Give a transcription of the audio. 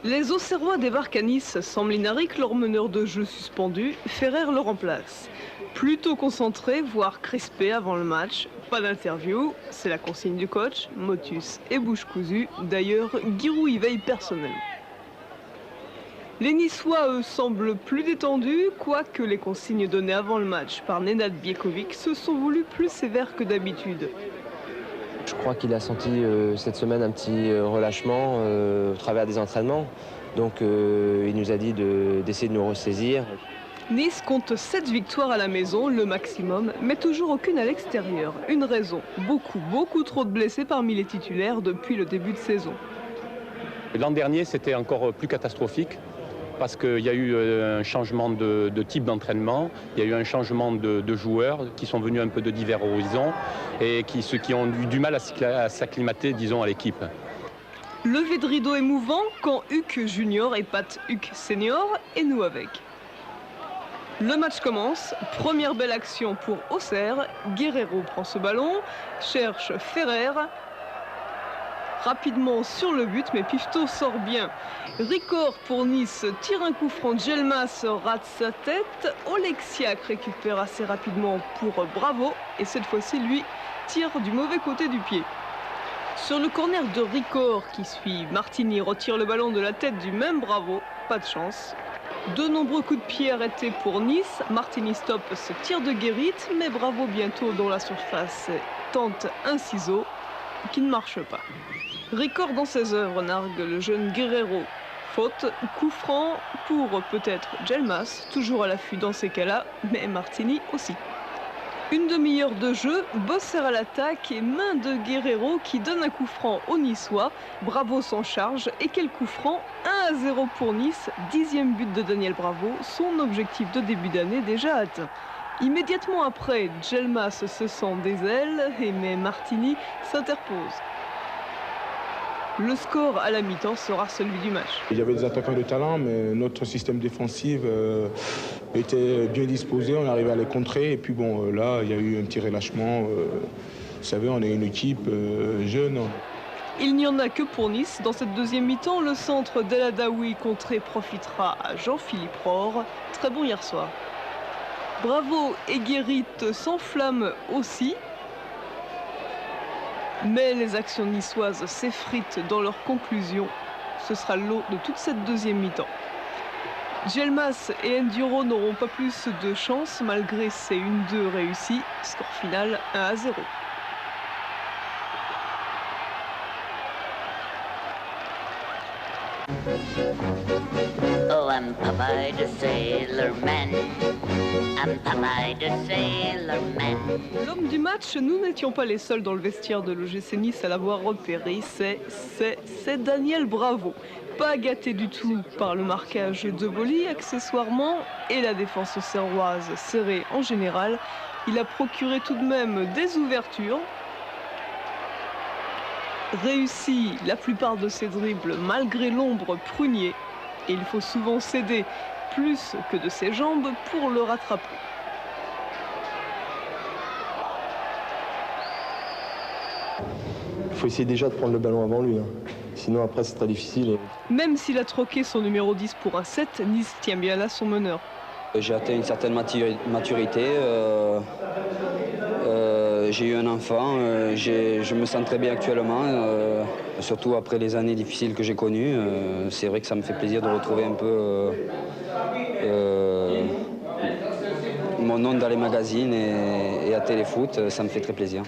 Les Auxerrois débarquent à Nice sans Mlinaric, leur meneur de jeu suspendu. Ferrer le remplace. Plutôt concentré, voire crispé avant le match. Pas d'interview, c'est la consigne du coach, motus et bouche cousue. D'ailleurs, Giroud y veille personnellement. Les Niçois, eux, semblent plus détendus, quoique les consignes données avant le match par Nenad Biekovic se sont voulues plus sévères que d'habitude. Je crois qu'il a senti cette semaine un petit relâchement au travers des entraînements. Donc il nous a dit d'essayer de nous ressaisir. Nice compte 7 victoires à la maison, le maximum, mais toujours aucune à l'extérieur. Une raison, beaucoup trop de blessés parmi les titulaires depuis le début de saison. L'an dernier, c'était encore plus catastrophique parce qu'il y a eu un changement de type d'entraînement, il y a eu un changement de joueurs qui sont venus un peu de divers horizons et ceux qui ont eu du mal à s'acclimater, disons, à l'équipe. Levé de rideau émouvant quand Huck Junior épate Huck Senior et nous avec. Le match commence, première belle action pour Auxerre, Guerreiro prend ce ballon, cherche Ferrer, rapidement sur le but, mais Pifto sort bien. Ricor pour Nice tire un coup franc, Djelmas rate sa tête, Oleksiak récupère assez rapidement pour Bravo, et cette fois-ci lui tire du mauvais côté du pied. Sur le corner de Ricor qui suit, Martini retire le ballon de la tête du même Bravo, pas de chance. De nombreux coups de pied arrêtés pour Nice, Martini stoppe ce tir de Guérit, mais Bravo bientôt dans la surface tente un ciseau qui ne marche pas. Ricor dans ses œuvres nargue le jeune Guerreiro. Faute, coup franc pour peut-être Djelmas, toujours à l'affût dans ces cas-là, mais Martini aussi. Une demi-heure de jeu, Bosser à l'attaque et main de Guerreiro qui donne un coup franc aux Niçois. Bravo s'en charge et quel coup franc, 1-0 pour Nice, 10e but de Daniel Bravo, son objectif de début d'année déjà atteint. Immédiatement après, Djelmas se sent des ailes, mais Martini s'interpose. Le score à la mi-temps sera celui du match. Il y avait des attaquants de talent, mais notre système défensif était bien disposé. On arrivait à les contrer. Et puis bon, là, il y a eu un petit relâchement. Vous savez, on est une équipe jeune. Il n'y en a que pour Nice. Dans cette deuxième mi-temps, le centre d'El Adaoui contré profitera à Jean-Philippe Rohr. Très bon hier soir. Bravo et Guérit s'enflamment aussi. Mais les actions niçoises s'effritent dans leur conclusion. Ce sera le lot de toute cette deuxième mi-temps. Djelmas et Enduro n'auront pas plus de chance malgré ces 1-2 réussis. Score final 1-0. Oh, I'm Popeye the Sailor Man. I'm Popeye the Sailor Man. L'homme du match, nous n'étions pas les seuls dans le vestiaire de l'OGC Nice à l'avoir repéré. C'est Daniel Bravo. Pas gâté du tout par le marquage de Boli, accessoirement, et la défense auxerroise serrée en général. Il a procuré tout de même des ouvertures. Réussit la plupart de ses dribbles malgré l'ombre Prunier. Et il faut souvent céder plus que de ses jambes pour le rattraper. Il faut essayer déjà de prendre le ballon avant lui. Sinon après c'est très difficile. Même s'il a troqué son numéro 10 pour un 7, Nice tient bien là son meneur. J'ai atteint une certaine maturité. J'ai eu un enfant, je me sens très bien actuellement, surtout après les années difficiles que j'ai connues. C'est vrai que ça me fait plaisir de retrouver un peu mon nom dans les magazines et à Téléfoot, ça me fait très plaisir.